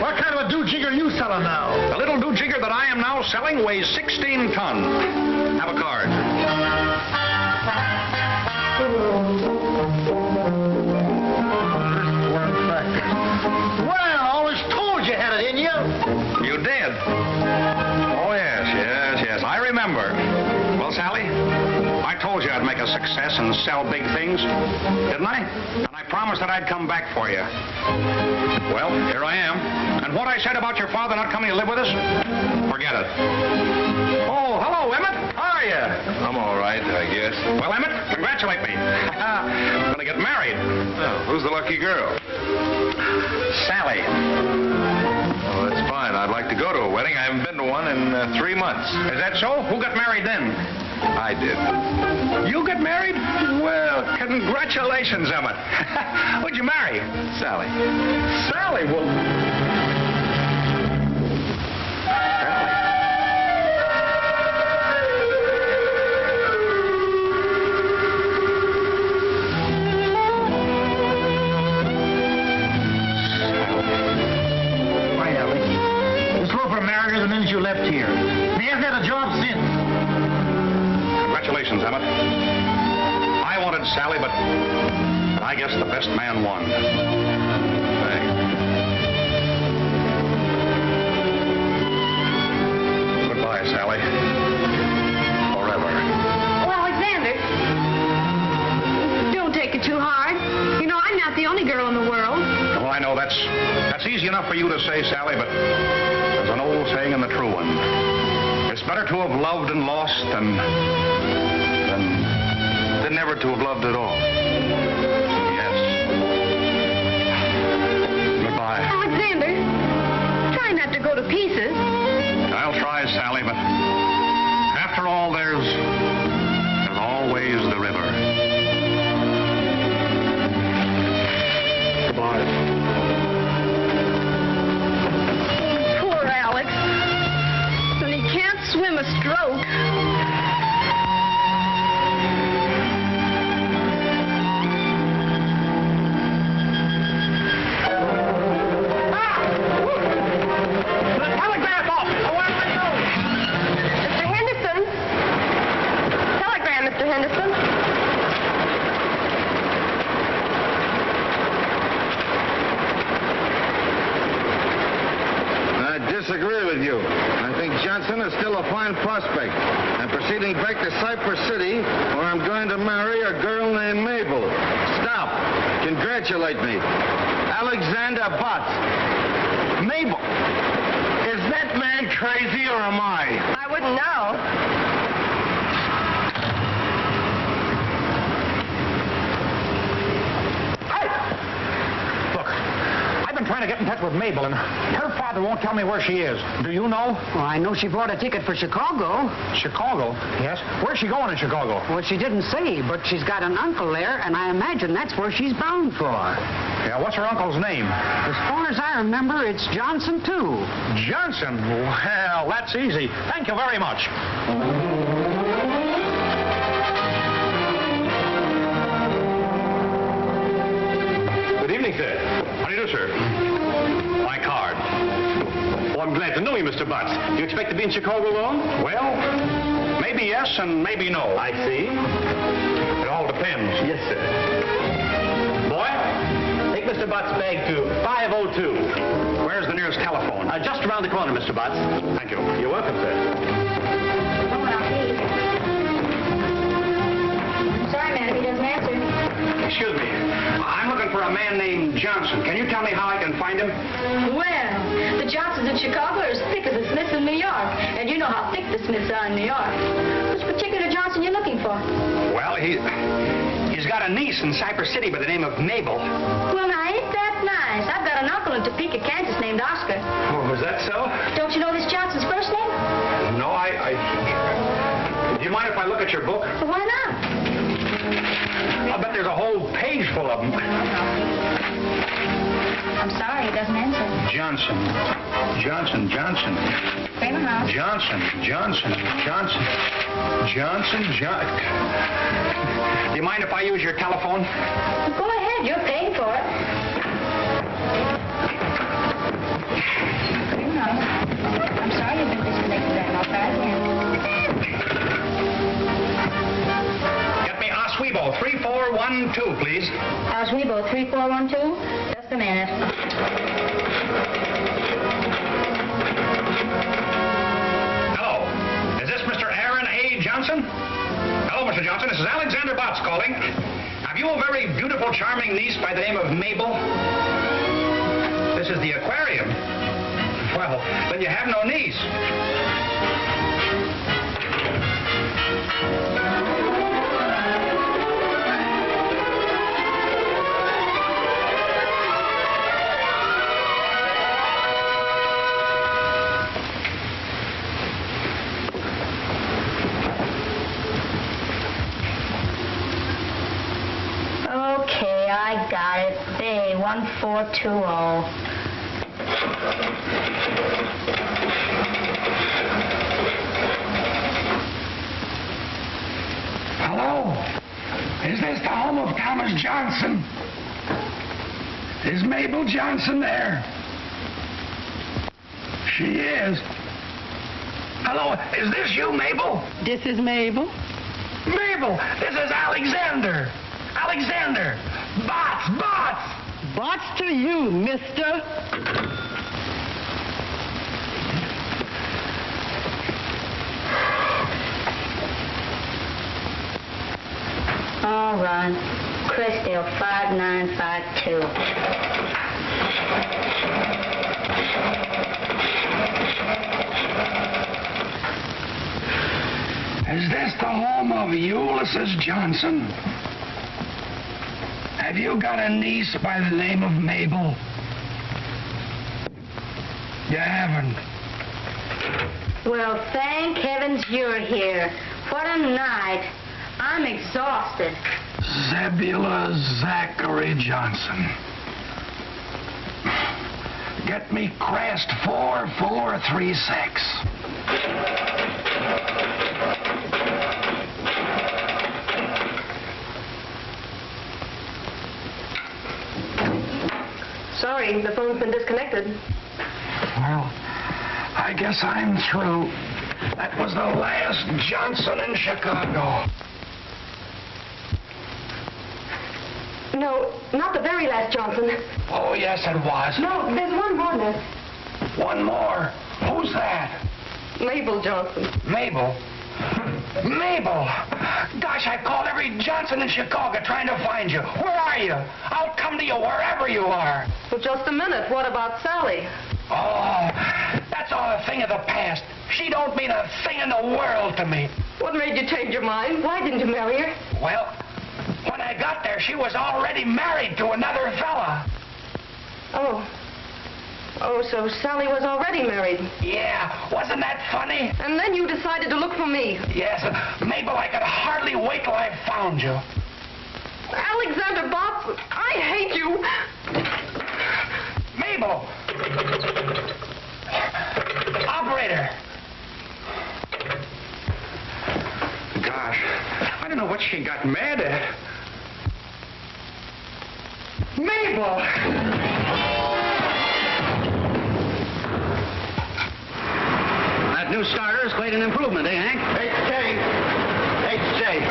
what kind of a do-jigger are you selling now? The little do-jigger that I am now selling weighs 16 tons. Have a card. Well, I always told you had it in you. You did? Oh, yes. I remember. Well, Sally, I told you I'd make a success and sell big things, didn't I? And I promised that I'd come back for you. Well, here I am. And what I said about your father not coming to live with us, forget it. Oh, hello, Emmett. How are you? I'm all right, I guess. Well, Emmett, congratulate me. I'm going to get married. Oh, who's the lucky girl? Sally. Oh, that's fine. I'd like to go to a wedding. I haven't been to one in 3 months. Is that so? Who got married then? I did. You got married? Well, congratulations, Emmett. Who'd you marry? Sally. Sally? Well... The minute you left here. He hasn't had a job since. Congratulations, Emmett. I wanted Sally, but I guess the best man won. Thanks. Goodbye, Sally. Forever. Oh, Alexander, don't take it too hard. You know, I'm not the only girl in the world. Well, I know that's easy enough for you to say, Sally, but there's an old saying and the true one. It's better to have loved and lost than never to have loved at all. Yes. Goodbye. Alexander, try not to go to pieces. I'll try, Sally, but after all, there's always the river. Goodbye. Poor Alex. And he can't swim a stroke. Mr. Henderson, disagree with you. I think Johnson is still a fine prospect. I'm proceeding back to Cypress City, where I'm going to marry a girl named Mabel. Stop. Congratulate me. Alexander Butts. Mabel, is that man crazy or am I? I wouldn't know. I've been trying to get in touch with Mabel, and her father won't tell me where she is. Do you know? Well, I know she bought a ticket for Chicago. Chicago? Yes. Where's she going in Chicago? Well, she didn't say, but she's got an uncle there, and I imagine that's where she's bound for. Yeah, what's her uncle's name? As far as I remember, it's Johnson, too. Johnson? Well, that's easy. Thank you very much. Good evening, sir. How do you do, sir? My card. Oh, I'm glad to know you, Mr. Butts. Do you expect to be in Chicago long? Well, maybe yes and maybe no. I see. It all depends. Yes, sir. Boy, take Mr. Butts' bag to 502. Where's the nearest telephone? Just around the corner, Mr. Butts. Thank you. You're welcome, sir. Sorry, man, if he doesn't answer. Excuse me. I'm looking for a man named Johnson. Can you tell me how I can find him? Well, the Johnsons in Chicago are as thick as the Smiths in New York. And you know how thick the Smiths are in New York. Which particular Johnson you looking for? Well, he's got a niece in Cypress City by the name of Mabel. Well, now, ain't that nice? I've got an uncle in Topeka, Kansas named Oscar. Oh, is that so? Don't you know this Johnson's first name? No, do you mind if I look at your book? Well, why not? I'll bet there's a whole page full of them. I'm sorry, he doesn't answer. Johnson. Kramer House. Johnson. Do you mind if I use your telephone? Well, go ahead, you're paying for it. Kramer House. I'm sorry you've been disconnected that. I'll try again. Get me Oswego 3412, please. Oswego 3412? Just a minute. Hello. Is this Mr. Aaron A. Johnson? Hello, Mr. Johnson. This is Alexander Butts calling. Have you a very beautiful, charming niece by the name of Mabel? This is the aquarium. Well, then you have no niece. Okay, I got it. Bay 1420. Hello? Is this the home of Thomas Johnson? Is Mabel Johnson there? She is. Hello, is this you, Mabel? This is Mabel. Mabel, this is Alexander. Alexander. Bots. Bots to you, mister. All right. Crestdale 5952. Is this the home of Ulysses Johnson? Have you got a niece by the name of Mabel? You haven't. Well, thank heavens you're here. What a night. I'm exhausted. Zebula Zachary Johnson. Get me Crest 4436. Sorry, the phone's been disconnected. Well, I guess I'm through. That was the last Johnson in Chicago. No, not the very last Johnson. Oh, yes, it was. No, there's one more, miss. One more. that? Mabel Johnson. Mabel? Mabel! Gosh, I've called every Johnson in Chicago trying to find you. Where are you? I'll come to you wherever you are. Well, just a minute. What about Sally? Oh, that's all a thing of the past. She don't mean a thing in the world to me. What made you change your mind? Why didn't you marry her? Well, when I got there, she was already married to another fella. Oh, so Sally was already married. Yeah, wasn't that funny? And then you decided to look for me. Yes, Mabel, I could hardly wait till I found you. Alexander Botson, I hate you. Mabel! Operator! Gosh, I don't know what she got mad at. Mabel! That new starter's quite an improvement, eh, Hank? H.J.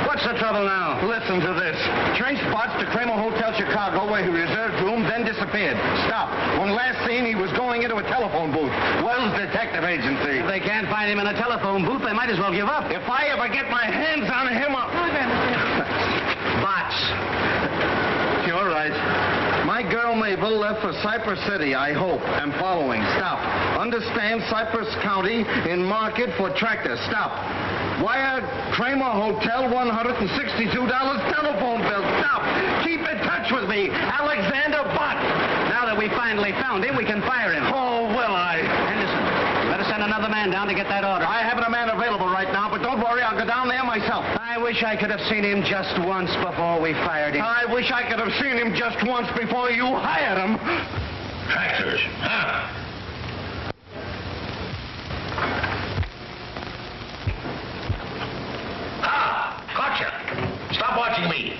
What's the trouble now? Listen to this. Train spots to Kramer Hotel Chicago where he reserved room, then disappeared. Stop. When last seen, he was going into a telephone booth. Wells Detective Agency. If they can't find him in a telephone booth, they might as well give up. If I ever get my hands on him, I'll... Bots. You're right. My girl Mabel left for Cypress City, I hope. I'm following. Stop. Understand Cypress County in market for tractors. Stop. Wire Kramer Hotel $162 telephone bill. Stop. Keep in touch with me. Alexander Bott. Now that we finally found him, we can fire him. Oh, will I? Henderson, you better send another man down to get that order. I haven't a man available right now, but don't worry, I'll go down there myself. I wish I could have seen him just once before we fired him. I wish I could have seen him just once before you hired him. Tractors, huh? Gotcha. Stop watching me.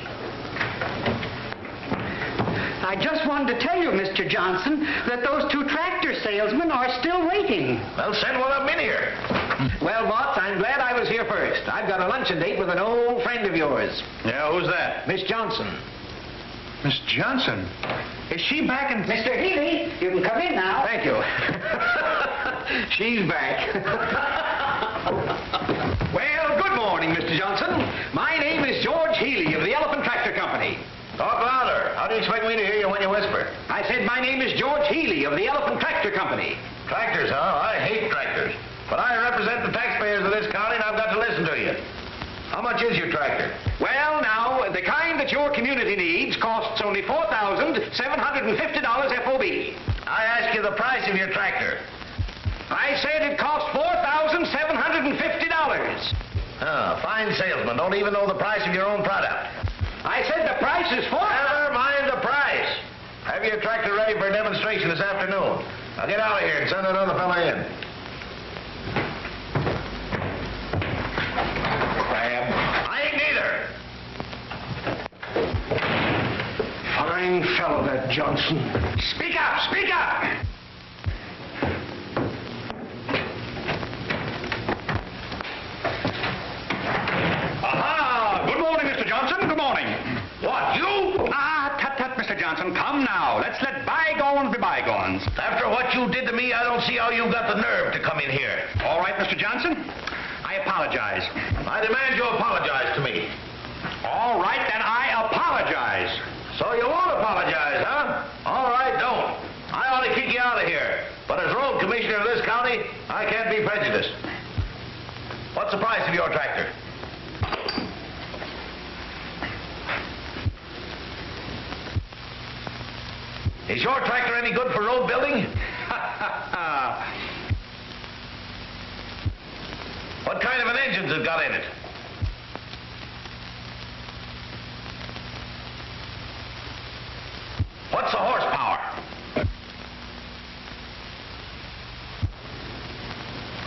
I just wanted to tell you, Mr. Johnson, that those two tractor salesmen are still waiting. Well, send one of them in here. Well, Bots, I'm glad I was here first. I've got a luncheon date with an old friend of yours. Yeah, who's that? Miss Johnson. Miss Johnson. Is she back in... Mr. Healy, you can come in now. Thank you. She's back. Well, good morning, Mr. Johnson. My name is George Healy of the Elephant Tractor Company. Talk louder. How do you expect me to hear you when you whisper? I said my name is George Healy of the Elephant Tractor Company. Tractors, huh? I hate tractors. But I represent the taxpayers of this county, and I've got to listen to you. How much is your tractor? Well, now, the kind that your community needs costs only $4,750 FOB. I ask you the price of your tractor. I said it cost $4,750. Fine salesman. Don't even know the price of your own product. I said the price is Never mind the price. Have your tractor ready for a demonstration this afternoon. Now get out of here and send another fella in. Crab. I ain't neither. Fine fellow, that Johnson. Speak up! Speak up! Aha! Good morning, Mr. Johnson. Good morning. What, you? Tut, Mr. Johnson. Come now. Let's let bygones be bygones. After what you did to me, I don't see how you got the nerve to come in here. All right, Mr. Johnson. I apologize. I demand you apologize to me. All right, then I apologize. So you won't apologize, huh? All right, don't. I ought to kick you out of here. But as road commissioner of this county, I can't be prejudiced. What's the price of your tractor? Is your tractor any good for road building? What kind of an engine's it got in it? What's the horsepower?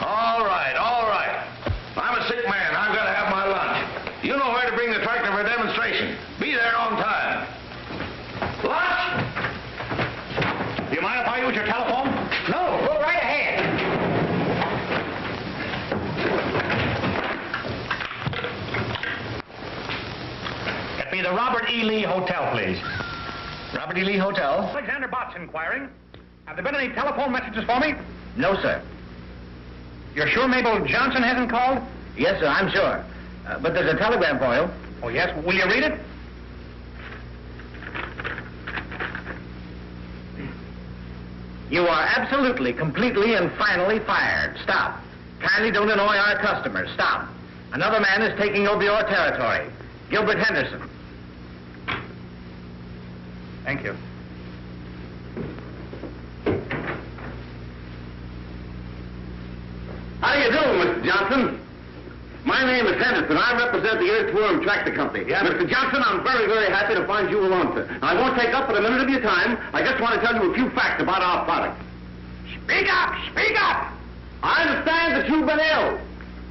All right, all right. I'm a sick man. I've got to have my lunch. You know where to bring the tractor for a demonstration. Be there on time. Lunch? Do you mind if I use your telephone? No, go right ahead. Get me the Robert E. Lee Hotel, please. Robert E. Lee Hotel? Alexander Bott's inquiring. Have there been any telephone messages for me? No, sir. You're sure Mabel Johnson hasn't called? Yes, sir, I'm sure. But there's a telegram for you. Oh, yes? Will you read it? You are absolutely, completely, and finally fired. Stop. Kindly don't annoy our customers. Stop. Another man is taking over your territory. Gilbert Henderson. Thank you. How do you do, Mr. Johnson? My name is Henderson. I represent the Earthworm Tractor Company. Yeah. Mr. Johnson, I'm very, very happy to find you along, sir. I won't take up but a minute of your time. I just want to tell you a few facts about our product. Speak up! Speak up! I understand that you've been ill.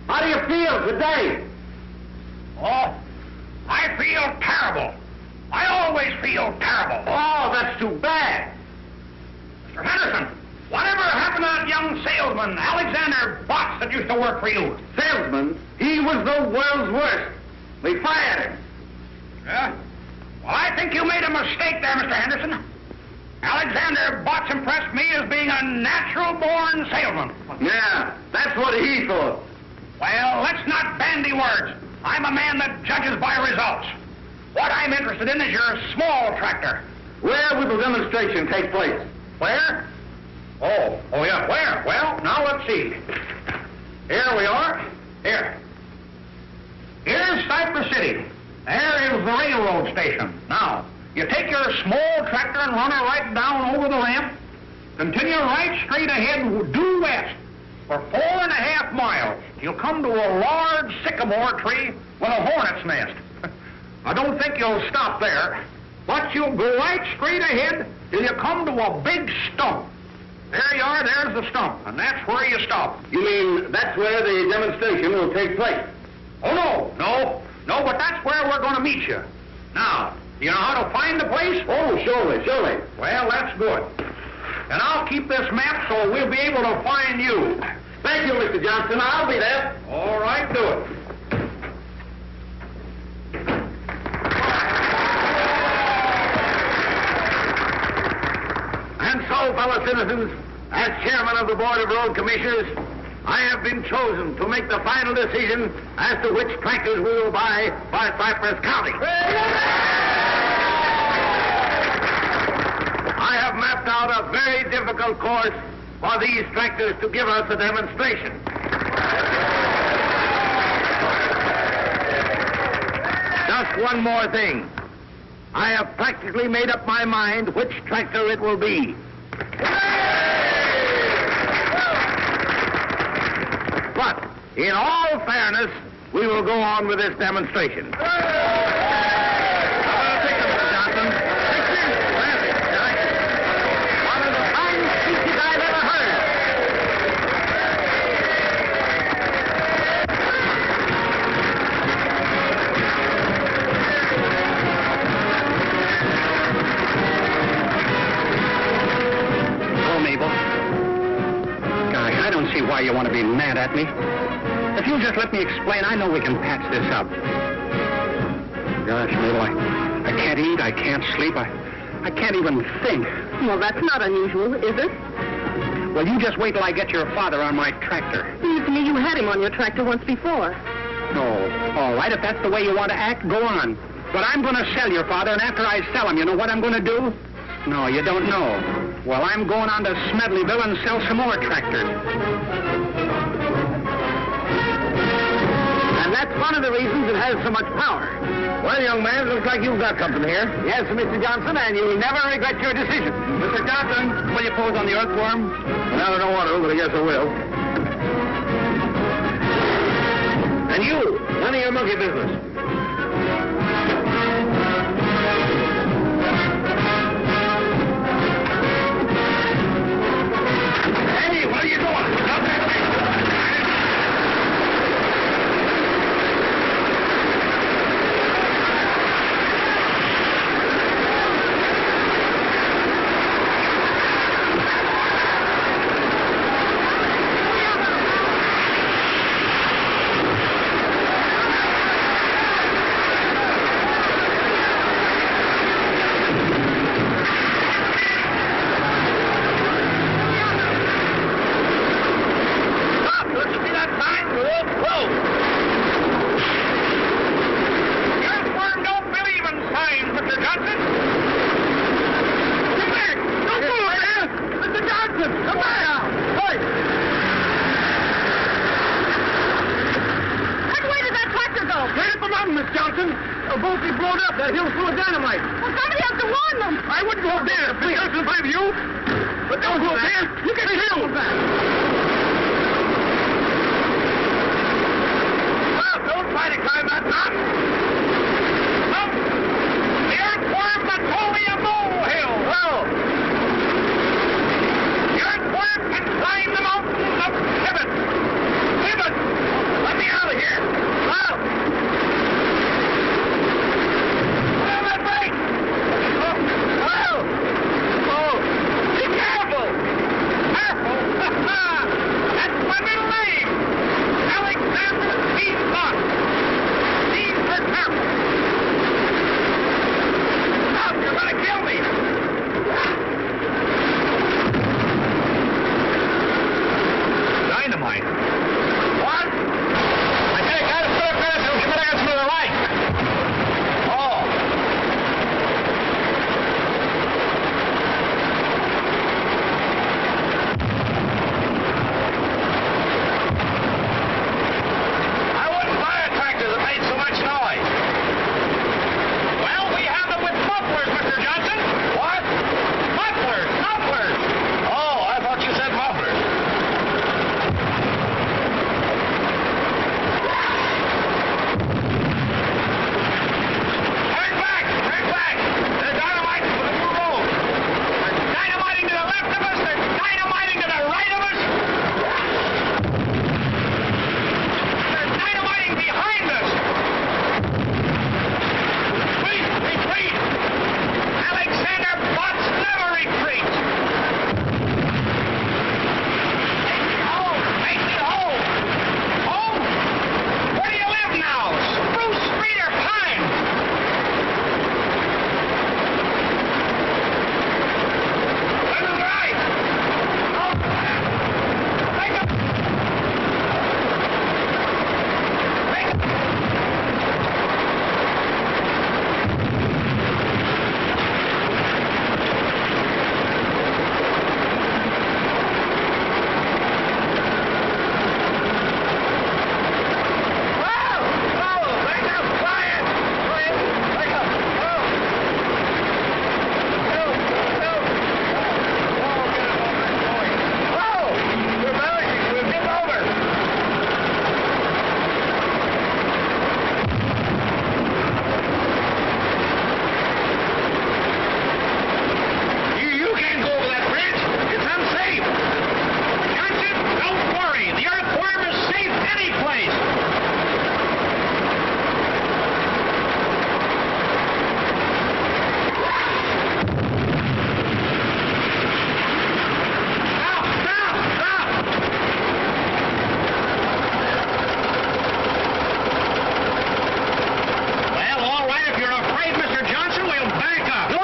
How do you feel today? Oh, I feel terrible. I always feel terrible. Oh, that's too bad. Mr. Henderson, whatever happened to that young salesman, Alexander Botts, that used to work for you? Salesman, he was the world's worst. We fired him. Yeah? Well, I think you made a mistake there, Mr. Henderson. Alexander Botts impressed me as being a natural-born salesman. Yeah, that's what he thought. Well, let's not bandy words. I'm a man that judges by results. What I'm interested in is your small tractor. Where will the demonstration take place? Where? Oh, yeah, where? Well, now let's see. Here we are. Here. Here's Cypress City. There is the railroad station. Now, you take your small tractor and run her right down over the ramp. Continue right straight ahead due west for 4.5 miles. You'll come to a large sycamore tree with a hornet's nest. I don't think you'll stop there, but you'll go right straight ahead till you come to a big stump. There you are, there's the stump, and that's where you stop. You mean that's where the demonstration will take place? Oh, no, but that's where we're going to meet you. Now, do you know how to find the place? Oh, surely. Well, that's good. And I'll keep this map so we'll be able to find you. Thank you, Mr. Johnson. I'll be there. All right, do it. And so, fellow citizens, as chairman of the Board of Road Commissioners, I have been chosen to make the final decision as to which tractors we will buy by Cypress County. I have mapped out a very difficult course for these tractors to give us a demonstration. Just one more thing. I have practically made up my mind which tractor it will be. But, in all fairness, we will go on with this demonstration. One of the finest speeches I've ever heard. Oh, Mabel. Gosh, I don't see why you want to be mad at me. If you'll just let me explain, I know we can patch this up. Gosh, Mabel, I can't eat, I can't sleep, I can't even think. Well, that's not unusual, is it? Well, you just wait till I get your father on my tractor. Seems to me you had him on your tractor once before. Oh, all right, if that's the way you want to act, go on. But I'm going to sell your father, and after I sell him, you know what I'm going to do? No, you don't know. Well, I'm going on to Smedleyville and sell some more tractors. And that's one of the reasons it has so much power. Well, young man, it looks like you've got something here. Yes, Mr. Johnson, and you'll never regret your decision. Mr. Johnson, will you pose on the Earthworm? Well, I don't want to, but I guess I will. And you, none of your monkey business. Hey, what are you doing? Stop that thing. blowed up. That hill's full of dynamite. Well, somebody has to warn them. I wouldn't go up there. Please, I don't blame you. But don't go up there. You can kill. Well, don't try to climb that mountain. Up. The Earthworm Macaulay a molehill. Well, the Earthworm can climb the mountains of Kibbee. Kibbee. Let me out of here. Well. Well, that's right. Oh, well. Oh, be careful. Careful. That's my middle name. Alexander P. Fox. Steve for careful. Now, you're going to kill me. Dynamite. What? I think I put up there so you better get some of the light. Oh. I wouldn't buy a tractor that made so much noise. Well, we have them with mufflers, Mr. Johnson. What? Mufflers, mufflers. Oh, I thought you said mufflers. Turn back! Turn back! They're dynamiting to the new road. They're dynamiting to the left of us. They're dynamiting to the right of us. They're dynamiting behind us. Retreat! Retreat! Alexander Botts never retreats. Take me home! Take me home! Home? Where do you live now? Spruce Street or Pine? Turn to the right. Oh, take a... Take a... Whoa! Whoa! Back up! Quiet! Quiet! Back up! Whoa! No! No! Whoa! Get it over! It's going! Whoa! We're balancing! We'll tip over! You can't go over that bridge! It's unsafe! Johnson, don't worry! The Earthworm is safe any place! Stop! Stop! Stop! Well, all right, if you're afraid, Mr. Johnson, we'll back up. No,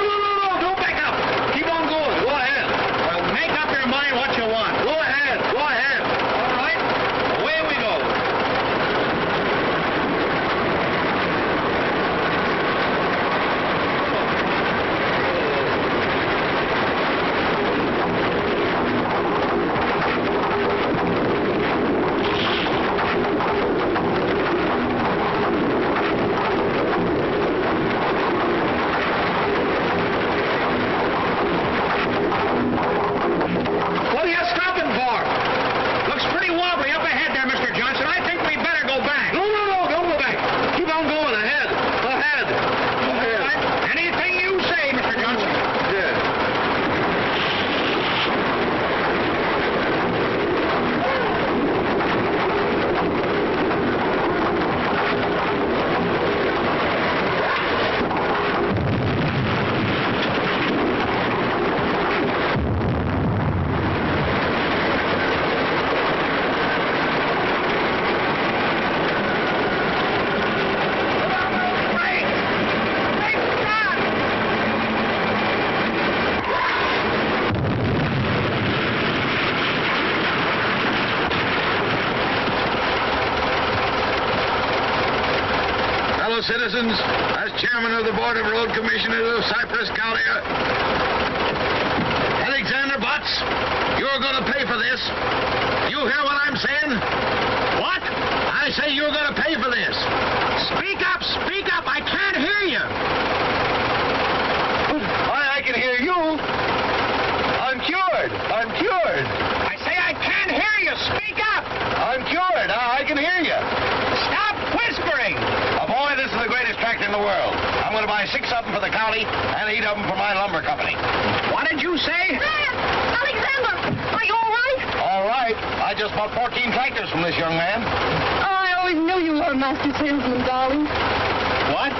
don't back up. Keep on going. Go ahead. Well, make up your mind what you want. Go ahead. Go ahead. All right. Away we go. What are you stopping for? Looks pretty wobbly up ahead there, Mr. Johnson. I think we better go back. No, don't go back. Keep on going ahead. Ahead. All right. Anything you say, Mr. Johnson. Yeah. Break! Break, stop! Fellow citizens, as chairman of the Board of Road Commissioners of Cypress County, Alexander Botts, you're going to pay for this. You hear what I'm saying? What? I say you're going to pay for this. Speak up, I can't hear you. buy 6 of them for the county and 8 of them for my lumber company. What did you say? Alexander, are you all right? All right. I just bought 14 tractors from this young man. Oh, I always knew you were a master salesman, darling. What?